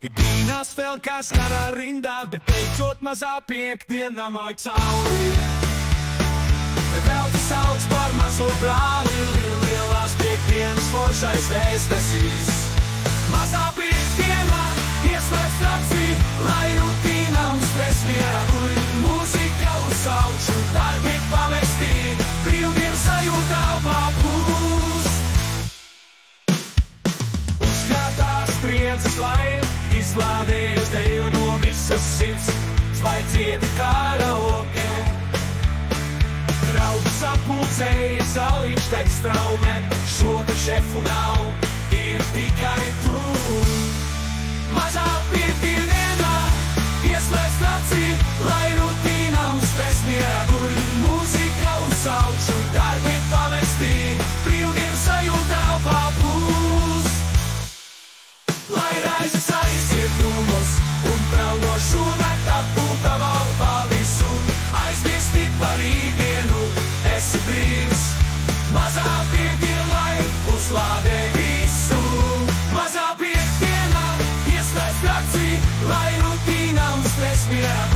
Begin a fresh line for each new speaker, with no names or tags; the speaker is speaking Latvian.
Ikdienās vēl kā starā rindā, bet beidzot mazā piekdienā māj cauri. Vēl tas sauc par mazo brāli, lielās piekdienas foršais vēstesīs. Mazā piekdienā ieslēdz tracī, lai rutīna un stress mierā guļ. Mūzika uzsauc un darbi pamestī, brīvdienas sajūtā papūs. Uzkrātās spriedzes laim, izlādējuši teju no visas sirds, vai dziedi karaoke. Draugu sapulcēja salīdz teikt straumē, šoka šefu nav, ir tikai tu. Mazā piekdienā ieslēdz tracī, lai rutīna un stress mierā guļ. Mūzika uzsauc un darbi pamestī, brīvdienas sajūtā papūs. Lai raizes aiziet drumos un pelno šonakt atpūta vēl pa visu, aizmirsti par rītdienu, esi brīvs. Mazā piekdiena, lai uzlādē visu. Mazā piekdienā ieslēdz tracī, lai rutīna un stress mierā